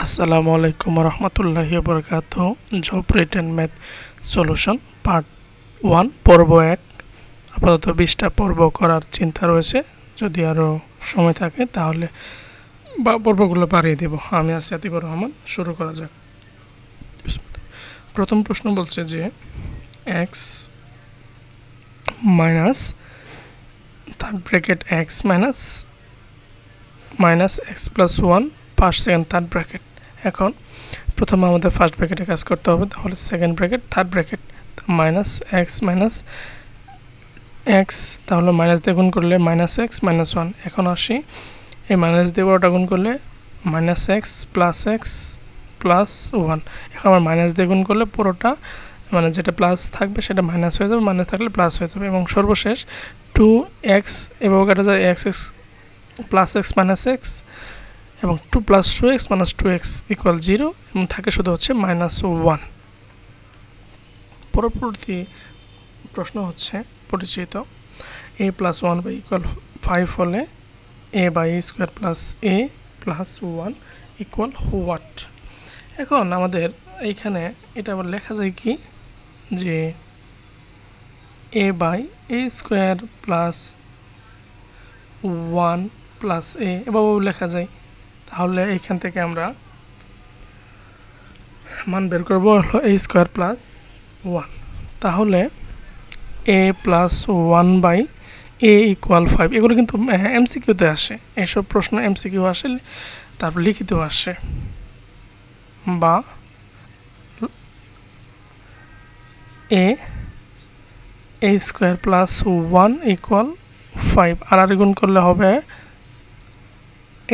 আসসালামু আলাইকুম রহমতুল্লাহি ওয়া বারাকাতুহু। Job written math solution part 1 পর্ব 1। আপাতত 20টা পর্ব করার চিন্তা রয়েছে, যদি আরও সময় থাকে তাহলে পর্বগুলো বাড়িয়ে দেব। আমি আছি আতিকুর রহমান। শুরু করা যাক। প্রথম প্রশ্ন বলছে যে x minus third bracket x minus x plus 1 first second third bracket. এখন প্রথমে আমাদের ফার্স্ট ব্র্যাকেটে কাজ করতে হবে, তাহলে second bracket third bracket minus x তাহলে মাইনাস দিয়ে গুণ করলে মাইনাস এক্স মাইনাস 1। এখন আসি এই মাইনাস দিয়ে বড়টা গুণ করলে মাইনাস এক্স প্লাস 1। এখন আমার মাইনাস দিয়ে গুণ করলে পুরোটা মানে যেটা প্লাস থাকবে সেটা মাইনাস হয়ে যাবে, মাইনাস থাকলে প্লাস হয়ে যাবে। এবং সর্বশেষ 2x এভাবে কাটা যায় x plus x minus x, এবং 2 plus 2x minus 2x equal 0, এবং থাকে শুধু হচ্ছে মাইনাস 1। পরবর্তী প্রশ্ন হচ্ছে পরিচিত a প্লাস 1 বাই ইকুয়াল 5 হলে a by square plus a plus 1 equal what. এখন আমাদের এইখানে এটা আবার লেখা যায় কি যে a by a square plus 1 plus a এভাবেও লেখা যায়। তাহলে এইখান থেকে আমরা মান বের করবো হলো a স্কোয়ার প্লাস 1। তাহলে a plus 1 by a equal 5। এগুলো কিন্তু এমসিকিউতে আসে, এইসব প্রশ্ন এমসিকিউ আসে, তারপর লিখিতেও আসে। বা a স্কোয়ার প্লাস 1 ইকুয়াল 5, আর গুণ করলে হবে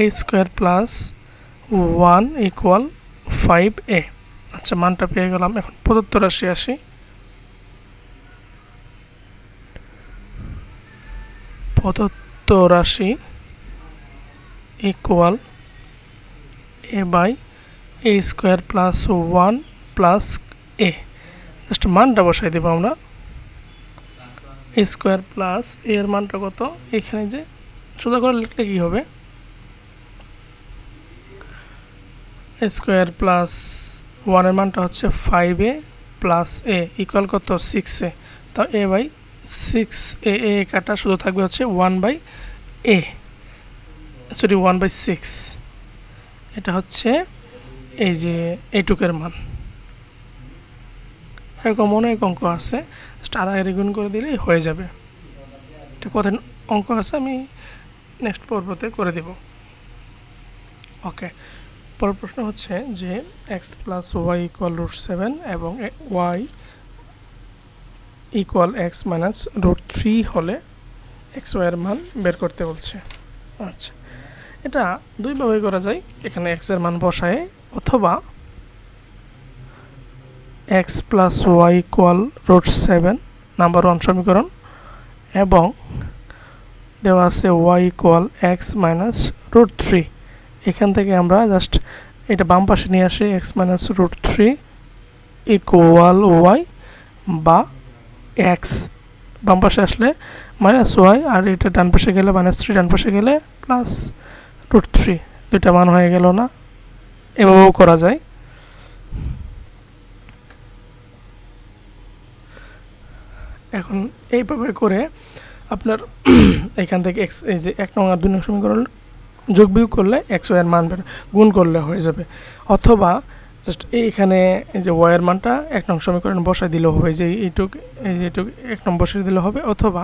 a square plus 1 equal 5a। আচ্ছা, মানটা পেয়ে গেলাম। এখন প্রদত্ত রাশি আসি। প্রদত্ত রাশি equal a by a square plus 1 plus a। Just মানটা বসাই দেবো আমরা। a স্কোয়ার প্লাস a এর মানটা কত, এখানে যে সোজা করে লিখলে কি হবে, a স্কোয়ার প্লাস 1 এর মানটা হচ্ছে 5a প্লাস a ইকুয়াল কত 6a। তো a বাই 6a কাটা শুধু থাকবে হচ্ছে 1 বাই a, সরি 1 বাই 6। এটা হচ্ছে এই যে এইটুকের মান। এরকম অনেক অঙ্ক আছে, আর গুণ করে দিলেই হয়ে যাবে। এটা কত অঙ্ক আছে আমি নেক্সট পর্বতে করে দেব। ওকে, পরের প্রশ্ন হচ্ছে যে এক্স প্লাস ওয়াই ইকুয়াল √7 এবং ওয়াই ইকুয়াল এক্স মাইনাস √3 হলে এক্স ওয়াইয়ের মান বের করতে বলছে। আচ্ছা, এটা দুইভাবে করা যায়। এখানে এক্সের মান বসায়, অথবা x plus y equal √7 number 1 সমীকরণ, এবং দেওয়া আছে ওয়াই ইকুয়াল এক্স মাইনাস √3। এখান থেকে আমরা জাস্ট এটা বাম পাশে নিয়ে আসি, এক্স মাইনাস √3 ইকুয়াল ওয়াই, বা এক্স বাম পাশে আসলে মাইনাস ওয়াই, আর এটা ডান পাশে গেলে -3, ডান পাশে গেলে প্লাস √3। দুইটা মান হয়ে গেল না? এভাবেও করা যায়। এখন এইভাবে করে আপনার এখান থেকে এক্স, এই যে 1 নং আর 2 নং সমীকরণ যোগ বিয়োগ করলে এক্স ওয়াইয়ের মান গুণ করলে হয়ে যাবে। অথবা জাস্ট এইখানে এই যে ওয়াইয়ের মানটা 1 নং সমীকরণ বসাই দিলেও হবে, যে এইটুক 1 নং বসাই দিলে হবে। অথবা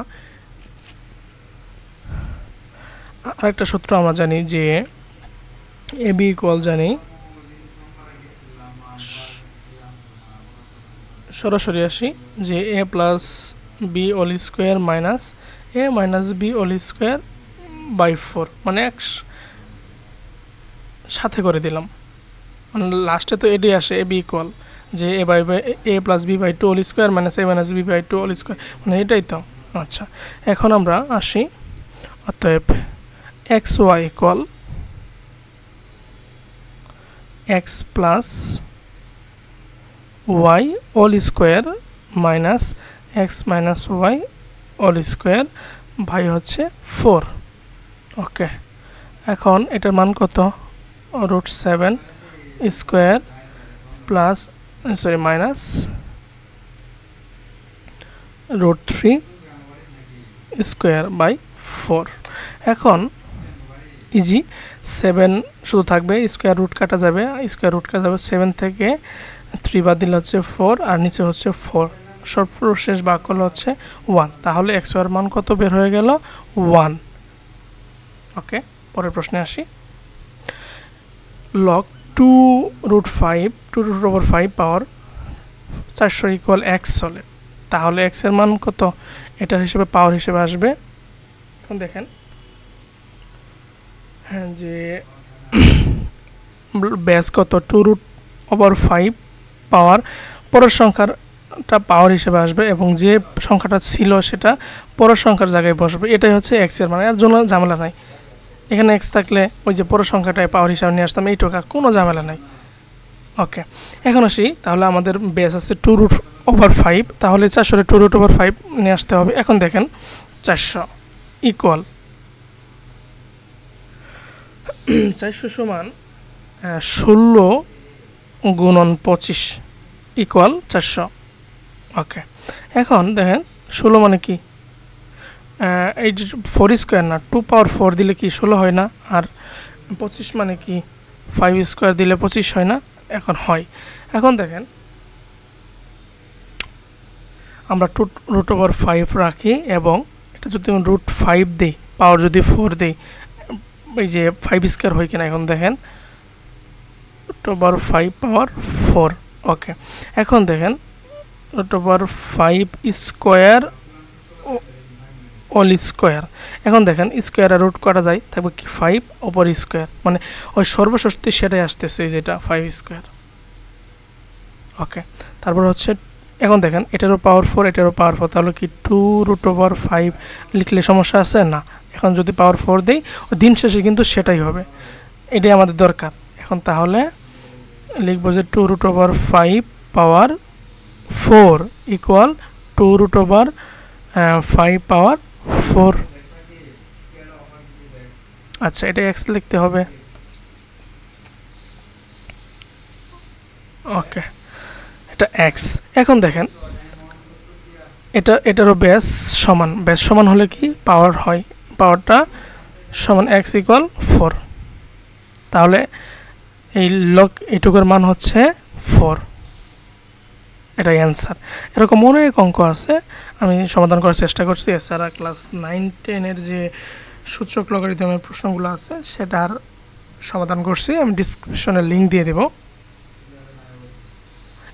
আরেকটা সূত্র আমরা জানি যে এ বি ইকুয়াল, জানি সরাসরি আসি যে a plus b whole square minus a minus b whole square by 4, মানে সাথে করে দিলাম, মানে লাস্টে তো এডি আসে এ বি ইকুয়াল যে a plus b by 2 whole square minus a minus b by 2 whole square, মানে এটাই তো। আচ্ছা, এখন আমরা আসি, অতএব x y equal x plus y whole square minus x minus y whole square by হচ্ছে 4। ওকে, এখন এটার মান কত, √7 square plus minus √3 square by 4। এখন ইজি 7 শুধু থাকবে, স্কোয়ার রুট কাটা যাবে, 7 থেকে 3 বাদ দিলে হচ্ছে 4 আর নিচে হচ্ছে 4, সর্বশেষ ভাগ করলে হচ্ছে 1। তাহলে x এর মান কত বের হয়ে গেল? 1। ওকে, পরের প্রশ্নে আসি। log 2√5 পাওয়ার 400 ইকুয়াল x হলে তাহলে x এর মান কত? এটার হিসেবে পাওয়ার হিসেবে আসবে। এখন দেখেন হ্যাঁ যে বেস কত 2√5 পাওয়ার পরের সংখ্যাটা পাওয়ার হিসেবে আসবে এবং যে সংখ্যাটা ছিল সেটা পরের সংখ্যার জায়গায় বসবে। এটাই হচ্ছে x এর মান, এর জন্য ঝামেলা নাই। এখানে x থাকলে ওই যে পরের সংখ্যাটায় পাওয়ার হিসাবে নিয়ে আসতাম, এইটুকু আর কোনো ঝামেলা নাই। ওকে, এখন আসি তাহলে আমাদের বেস আছে 2√5, তাহলে 400 2√5 নিয়ে আসতে হবে। এখন দেখেন 400 ইকুয়াল 400 সমান 16 গুণন 25 ইকুয়াল 400। ওকে, এখন দেখেন 16 মানে কি, এই 4 স্কোয়ার না, 2 পাওয়ার 4 দিলে কি 16 হয় না? আর 25 মানে কি 5 স্কোয়ার দিলে 25 হয় না? এখন হয়। এখন দেখেন আমরা √5 রাখি এবং এটা যদি √5 দিই, পাওয়ার যদি 4 দিই, এই যে 5 স্কোয়ার হয় কিনা এখন দেখেন, √5 পাওয়ার 4। ওকে, এখন দেখেন √5 স্কোয়ার অল স্কোয়ার। এখন দেখেন স্কোয়ার আর রুট করা যায়, থাকবে কি 5 ওপর স্কোয়ার, মানে ওই সর্বশেষটি সেটাই আসতেছে যেটা 5 স্কোয়ার। ওকে, তারপর হচ্ছে এখন দেখেন এটারও পাওয়ার 4, এটারও পাওয়ার 4, তাহলে কি 2√5 লিখলে সমস্যা আছে না? এখন যদি পাওয়ার 4 দিই, দিন শেষে কিন্তু সেটাই হবে, এটাই আমাদের দরকার। এখন তাহলে লিখবো যে 2√5 পাওয়ার 4 ইকুয়াল 2√5 পাওয়ার 4। আচ্ছা, এটা x লিখতে হবে। ওকে, এটা x। এখন দেখেন এটারও বেস সমান হলে কি পাওয়ার হয়, পাওয়ারটা সমান x ইকুয়াল 4। তাহলে এই লগ এইটুকুর মান হচ্ছে 4, এটাই অ্যান্সার। এরকম অনেক অঙ্ক আছে, আমি সমাধান করার চেষ্টা করছি। এছাড়া ক্লাস 9-10 যে সূচক লগারিদমের প্রশ্নগুলো আছে সেটার সমাধান করছি, আমি ডিসক্রিপশনে লিঙ্ক দিয়ে দেব,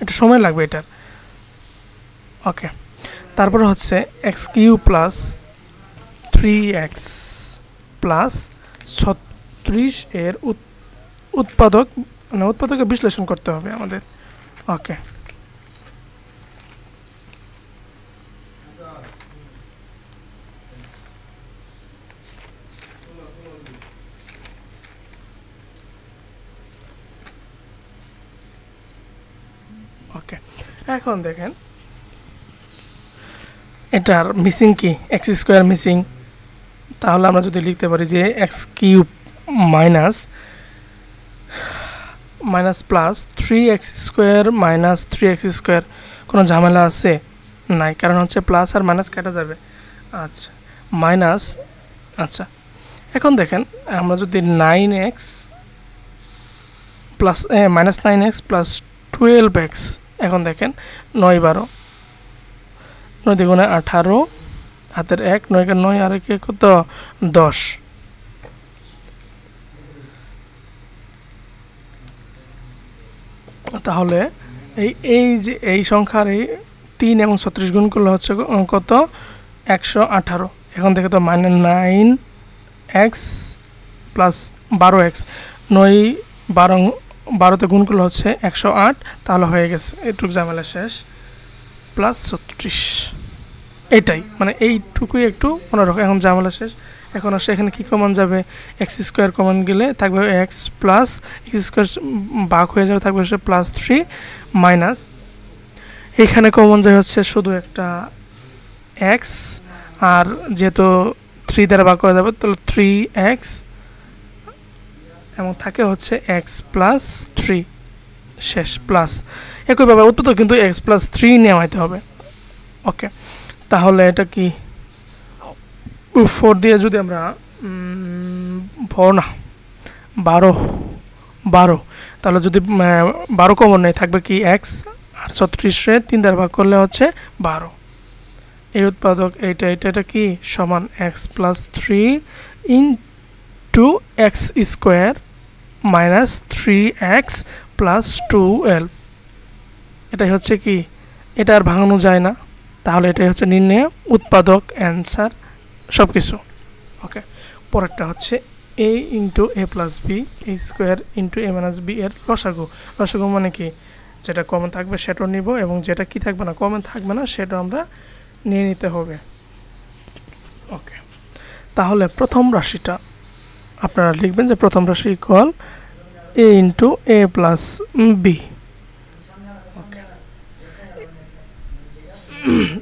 একটু সময় লাগবে এটার। ওকে, তারপরে হচ্ছে x³ প্লাস 3x প্লাস 36 এর উৎপাদকে বিশ্লেষণ করতে হবে আমাদের। ওকে, ওকে, এখন দেখেন এটার মিসিং কি, x² মিসিং। তাহলে আমরা যদি লিখতে পারি যে x³ minus plus 3x² minus 3x², কোনো ঝামেলা আছে? নাই, কারণ হচ্ছে প্লাস আর মাইনাস কাটা যাবে। আচ্ছা, মাইনাস। আচ্ছা, এখন দেখেন আমরা যদি 9x plus minus 9x plus 12x, এখন দেখেন 9 12, 9 দ্বিগুণে 18, হাতের 1, 9 কে 9 আর 1 কত 10। তাহলে এই যে এই সংখ্যার এই 3 এবং 36 গুণ করলে হচ্ছে কত 118। এখন দেখে তো -9x প্লাস 12x, 9 12তে গুণ করলে হচ্ছে 108, তাহলে হয়ে গেছে, এইটুকু ঝামেলা শেষ, প্লাস 36। এইটাই মানে এইটুকুই একটু মনে রাখো, এখন ঝামেলা শেষ। এখন আসে এখানে কী কমন যাবে, x² কমন গেলে থাকবে x প্লাস x² ভাগ হয়ে যাবে, থাকবে হচ্ছে +3 মাইনাস এখানে কমন যায় হচ্ছে শুধু একটা x, আর যেহেতু 3 দ্বারা ভাগ করা যাবে তাহলে 3x এবং থাকে হচ্ছে এক্স প্লাস থ্রি, শেষ প্লাস। একইভাবে উৎপাদক কিন্তু এক্স প্লাস থ্রি নেওয়াইতে হবে। ওকে, তাহলে এটা কি 4 দিয়ে যদি আমরা 12 তাহলে যদি 12 কমন নেই থাকবে কি এক্স, আর 36-এ 3 দ্বারা ভাগ করলে হচ্ছে 12। এই উৎপাদক এটা কি সমান x plus three into x square minus 3x plus 12। এটাই হচ্ছে কি, এটা আর ভাঙানো যায় না, তাহলে এটাই হচ্ছে নির্ণয় উৎপাদক অ্যান্সার সব কিছু। ওকে, পরেরটা হচ্ছে a into a plus b a square into a minus b এর লসাগু। লসাগু মানে কি, যেটা কমন থাকবে সেটাও নিব, এবং যেটা কি থাকবে না, কমন থাকবে না, সেটা আমরা নিয়ে নিতে হবে। ওকে, তাহলে প্রথম রাশিটা আপনারা লিখবেন যে প্রথম রাশি equal a into a plus b.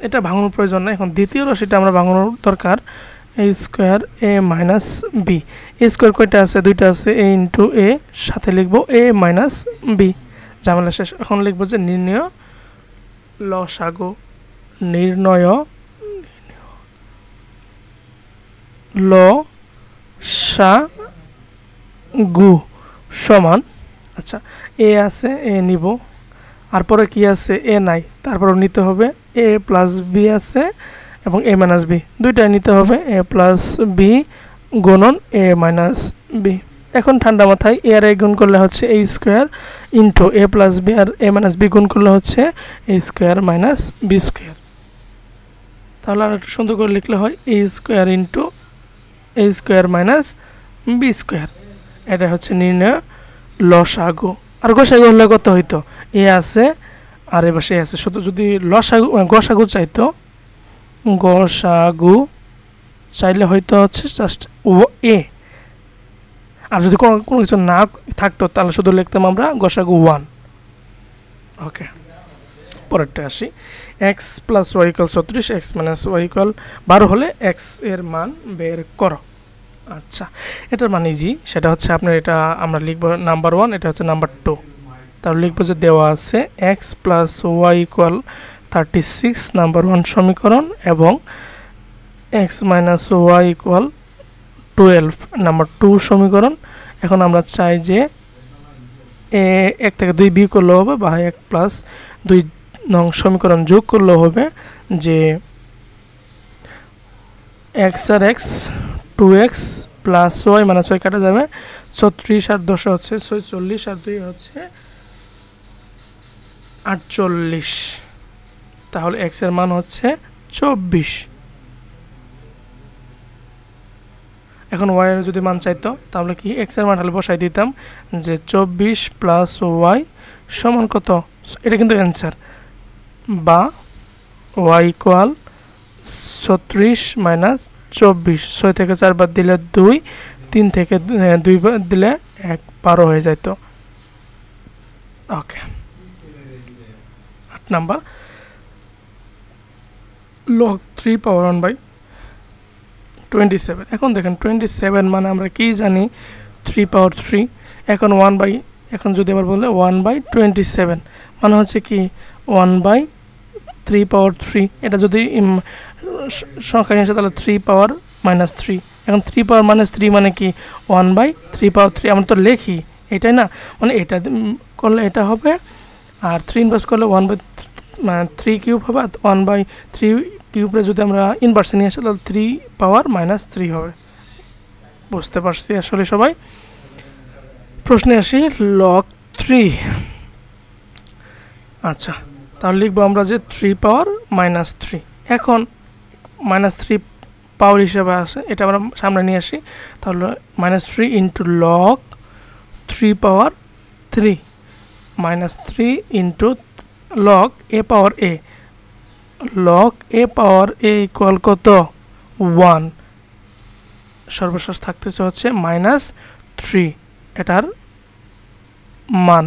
এটা ভাঙানোর প্রয়োজন না। এখন দ্বিতীয় রাশিটা আমরা ভাঙানোর দরকার, এ square A minus B. A square কয়টা আছে, দুইটা আছে, এ ইন্টু এ, সাথে লিখবো এ মাইনাস বি, ঝামেলা শেষ। এখন লিখবো যে নির্ণয় লসাগু, নির্ণয় লসাগু সমান, আচ্ছা এ আছে, এ নিব, আর পরে কি আছে, এ নাই, তারপরে নিতে হবে এ প্লাস বি আছে এবং এ মাইনাস বি, দুইটাই নিতে হবে, এ প্লাস বি গুণন এ মাইনাস বি। এখন ঠান্ডা মাথায় এ আর এ গুণ করলে হচ্ছে এ square into a plus B, R A minus B গুণ করলে হচ্ছে এ স্কোয়ার মাইনাস বি স্কোয়ার। তাহলে আর একটু সুন্দর করে লিখলে হয় এ স্কোয়ার ইন্টু এ স্কোয়ার মাইনাস বি স্কোয়ার। এটা হচ্ছে নির্ণয় লসাগু। আর গসাগু হলে কত হইতো, এ আছে আর এ পাশে আছে, শুধু যদি লসাগু গসাগু চাইতো, গসাগু চাইলে হয়তো হচ্ছে জাস্ট এ, আর যদি কোনো কিছু না থাকতো তাহলে শুধু লিখতাম আমরা গসাগু 1। ওকে, পরেরটা আসি, x plus y equal 36, x minus y equal 12 হলে এক্স এর মান বের করো। আচ্ছা, এটার মানে ইজি, সেটা হচ্ছে আপনার, এটা আমরা লিখবো নাম্বার 1, এটা হচ্ছে নাম্বার 2। তাহলে লিখবো যে দেওয়া আছে x plus y equal 36 number 1 সমীকরণ, এবং x minus y equal 12 number 2 সমীকরণ। এখন আমরা চাই যে এ 1 থেকে 2 বিয়োগ করলেও হবে, বা 1 প্লাস 2 নং সমীকরণ যোগ করলেও হবে, যে এক্স আর X 2x plus Y minus Y কাটা যাবে, 36 আর 10 হচ্ছে 46, আর 2 হচ্ছে 48। তাহলে x এর মান হচ্ছে 24। এখন y এর যদি মান চাইতো, তাহলে কি x এর মান তাহলে বসাই দিতাম যে 24 প্লাস ওয়াই সমান কত, এটা কিন্তু অ্যান্সার, বা y ইকুয়াল 36 মাইনাস 24, 6 থেকে 4 বাদ দিলে 2, 3 থেকে 2 বাদ দিলে 1, 12 হয়ে যেত। ওকে, 8 নাম্বার, log 3 পাওয়ার 1/27। এখন দেখেন 27 মানে আমরা কি জানি, 3 পাওয়ার 3। এখন এখন যদি আবার বলে 1/27 মানে হচ্ছে কি 1/3 পাওয়ার 3। এটা যদি সংখ্যা নিয়ে আসে তাহলে 3 পাওয়ার মাইনাস 3। এখন 3 পাওয়ার মাইনাস 3 মানে কি 1/3 পাওয়ার 3। আমরা তো লিখি এটাই না, মানে এটা করলে এটা হবে, আর 3 ইনভার্স করলে 1/3 কিউব হবে, আর 1/3 কিউবরে যদি আমরা ইনভার্সে নিয়ে আসি তাহলে 3 পাওয়ার মাইনাস 3 হবে। বুঝতে পারছি আসলে সবাই। প্রশ্নে আসি, log 3। আচ্ছা, তাহলে লিখবো আমরা যে 3 পাওয়ার মাইনাস 3। এখন মাইনাস 3 পাওয়ার হিসেবে আছে, এটা আমরা সামনে নিয়ে আসি, তাহলে -3 into log 3 power 3 -3 into log a power a, log a power a equal কত 1। সর্বশেষ থাকতেছে হচ্ছে -3, এটার মান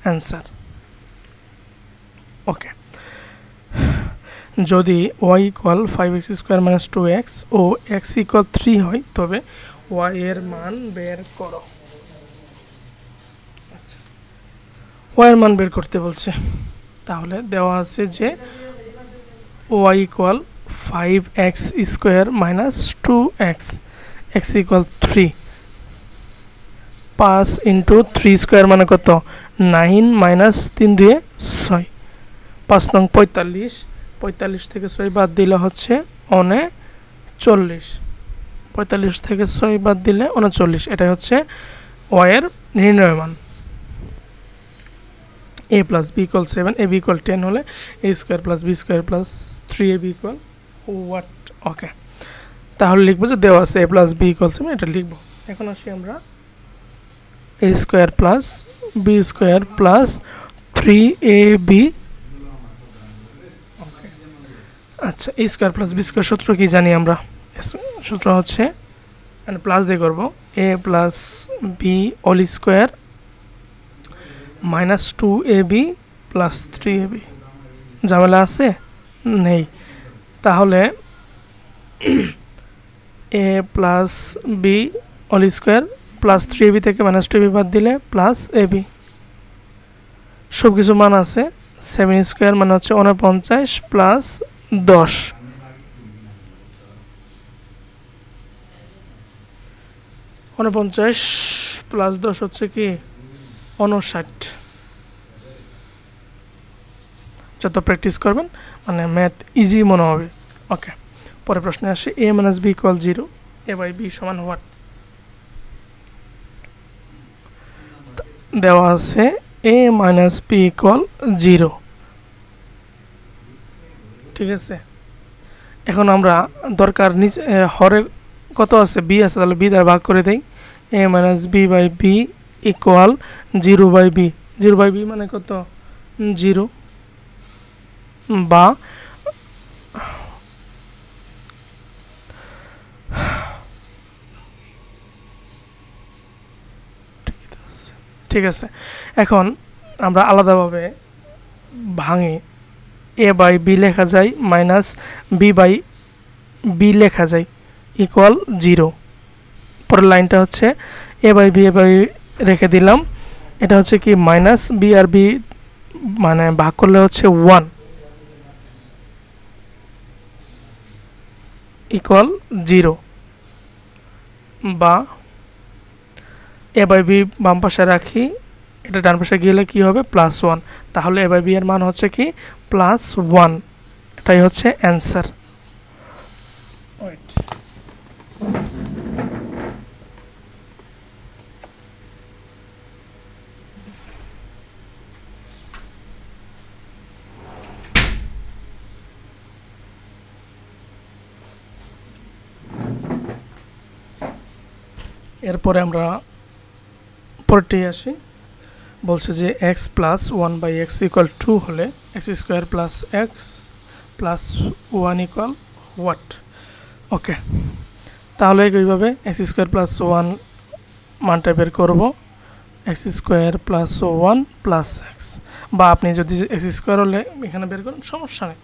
অ্যান্সার। ওকে, যদি y equal 5x square minus 2x ও x ইকুয়াল 3 হয়, তবে y এর মান বের করো। ওয়াই এর মান বের করতে বলছে। তাহলে দেওয়া আছে যে y equal 5x square minus 2x, x equal 3, 5 into 3 square মানে কত 9 মাইনাস 3 2 6, 5 নং 45, 45 থেকে 6 বাদ দিলে হচ্ছে 39, 45 থেকে 6 বাদ দিলে 39, এটাই হচ্ছে ওয়াই এর নির্ণয় মান। a plus B equal 7, a b equal 10 হলে a square plus B square plus 3ab equal what? Okay, তাহলে লিখবো যে দেওয়া আছে a প্লাস বি ইকুয়াল 7, এটা লিখবো। এখন আসি আমরা a square plus B square plus 3ab। ওকে, আচ্ছা, a square plus B square সূত্র কি জানি আমরা? সূত্র হচ্ছে মানে প্লাস দিয়ে করবো a plus b whole square minus 2ab plus 3ab। ঝামেলা আছে? নেই। তাহলে a plus b whole square plus 3ab থেকে মাইনাস 2ab বাদ দিলে প্লাস ab, সব কিছু মান আছে। 7 স্কোয়ার মানে হচ্ছে 49 প্লাস 10, 49 প্লাস 10 হচ্ছে কি 59। যত প্র্যাকটিস করবেন মানে ম্যাথ ইজি মনে হবে। ওকে, পরের প্রশ্নে আসে a minus b equal 0, a by b সমান হোয়াট? দেওয়া আছে a মাইনাস বি ইকুয়াল 0, ঠিক আছে। এখন আমরা দরকার নিচে হরে কত আছে, বি আছে, তাহলে বি দ্বারা ভাগ করে দেই। a minus b by b equal 0 by b, 0 by b মানে কত 0, বা ঠিক আছে। এখন আমরা আলাদাভাবে ভাঙে a বাই বি লেখা যায় মাইনাস বি বাই বি লেখা যায় ইকুয়াল 0। পরের লাইনটা হচ্ছে a বাই বি রেখে দিলাম, এটা হচ্ছে কি মাইনাস বি আর বি মানে ভাগ করলে হচ্ছে 1 ইকুয়াল 0, বা a বাই বি বাম পাশে রাখি, এটা ডান পাশে গেলে কি হবে প্লাস 1, তাহলে a বাই বি এর মান হচ্ছে কি প্লাস 1, এটাই হচ্ছে অ্যান্সার। এরপরে আমরা পরেরটি আসি। বলছে যে x plus 1 by X equal 2 হলে X square plus X plus 1 equal what? Okay, তাহলে এইভাবে এক্স স্কোয়ার প্লাস 1 মানটা বের করবো, X square plus 1 plus X, বা আপনি যদি এক্স স্কোয়ার হলে এখানে বের করেন সমস্যা নেই,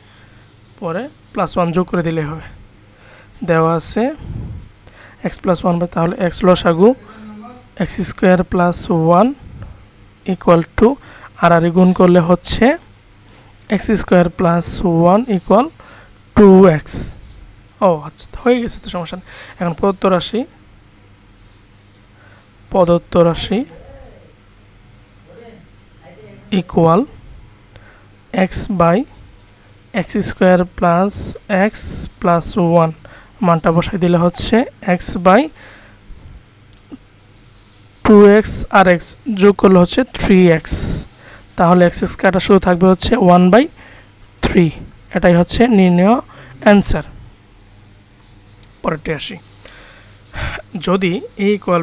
পরে প্লাস 1 যোগ করে দিলে হবে। দেওয়া আছে এক্স প্লাস 1, তাহলে এক্স লসাগু X square plus 1 equal to আর গুণ করলে হচ্ছে X square plus 1 equal 2x। ও আচ্ছা, হয়ে গেছে, তো সমস্যা নেই। এখন প্রদত্ত রাশি equal X by X square plus X plus 1, মানটা বসাই দিলে হচ্ছে x by 2x R x যোগ করলে হচ্ছে 3x, তাহলে x কাটা শুধু থাকবে হচ্ছে 1/3, এটাই হচ্ছে নির্ণয় অ্যান্সার। পরেরটি আসি, যদি a equal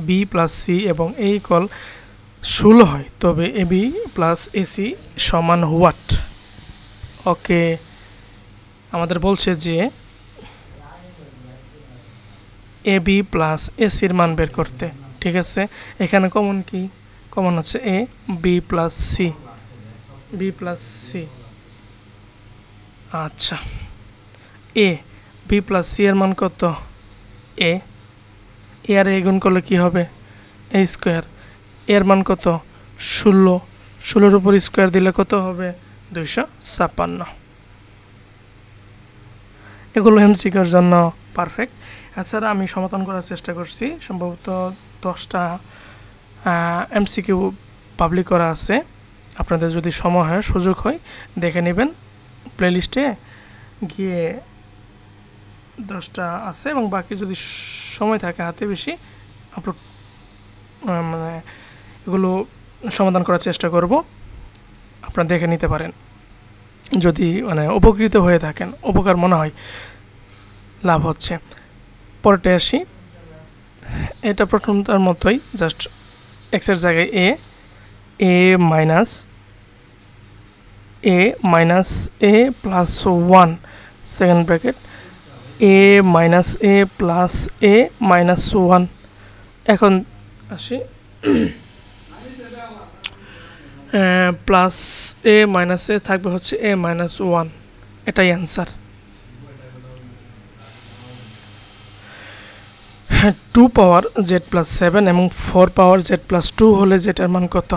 b plus c এবং a ইকুয়াল 16 হয় তবে ab প্লাস এসি সমান হোয়াট? ওকে, আমাদের বলছে যে ab প্লাস এসির মান বের করতে, ঠিক আছে। এখানে কমন কি? কমন হচ্ছে a, b plus c, b plus c. আচ্ছা, a b প্লাস সি এর মান কত? a আর a গুণ করলে কি হবে? a স্কোয়ার, এর মান কত? 16, 16 উপর স্কোয়ার দিলে কত হবে 256 এগুলো এমসিকিউর জন্য পারফেক্ট এছাড়া আমি সমাধান করার চেষ্টা করছি সম্ভবত 10টা এমসিকিউ পাবলিক করা আছে আপনাদের যদি সময় হয় সুযোগ হয় দেখে নেবেন প্লেলিস্টে গিয়ে 10টা আছে এবং বাকি যদি সময় থাকে হাতে বেশি আপলোড মানে এগুলো সমাধান করার চেষ্টা করব আপনারা দেখে নিতে পারেন যদি মানে উপকৃত হয়ে থাকেন উপকার মনে হয় লাভ হচ্ছে পরেরটা আসি এটা প্রথমটার মতোই জাস্ট x এর জায়গায় a plus 1 second bracket a plus a minus 1 এখন আসি প্লাস a মাইনাস a থাকবে হচ্ছে a মাইনাস 1 এটাই অ্যান্সার 2 পাওয়ার z প্লাস 7 এবং 4 পাওয়ার z প্লাস 2 হলে যেটার মান কত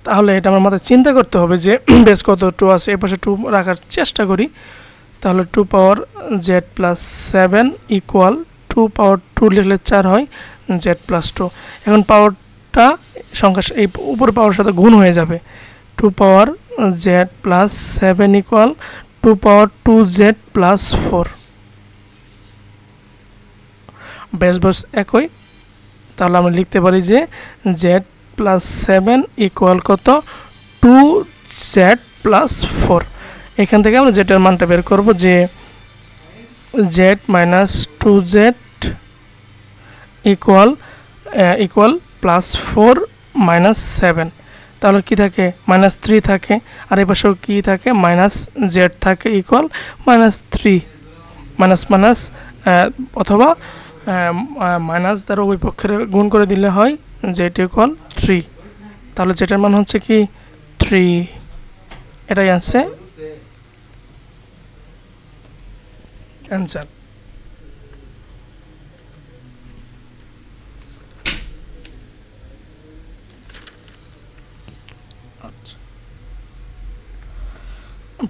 তাহলে এটা আমার মাথায় চিন্তা করতে হবে যে বেস কত 2 আছে এই পাশে 2 রাখার চেষ্টা করি তাহলে 2 পাওয়ার z প্লাস 7 ইকুয়াল 2 পাওয়ার 2 লিখলে 4 হয় z প্লাস 2 এখন পাওয়ারটা সংখ্যা এই উপর পাওয়ার সাথে গুণ হয়ে যাবে 2 পাওয়ার z প্লাস 7 ইকুয়াল 2 পাওয়ার 2z প্লাস 4 বেস একই তাহলে আমরা লিখতে পারি যে z প্লাস 7 ইকুয়াল কত 2z প্লাস 4 এখান থেকে আমরা জেটার মানটা বের করব যে z minus 2z equal plus 4 minus 7 তাহলে কি থাকে মাইনাস 3 থাকে আর এই পাশেও কি থাকে মাইনাস z থাকে ইকুয়াল মাইনাস 3 মাইনাস অথবা মাইনাস দ্বারা ওই পক্ষের গুণ করে দিলে হয় z ইকুয়াল 3 তাহলে যেটার মান হচ্ছে কি 3 এটাই আছে অ্যান্সার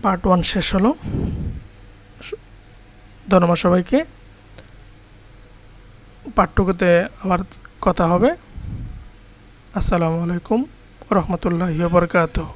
পার্ট 1 শেষ হলো ধন্যবাদ সবাইকে পার্ট 2 আবার কথা হবে আসসালামু আলাইকুম ওয়া রাহমাতুল্লাহি ওয়া বারাকাতুহু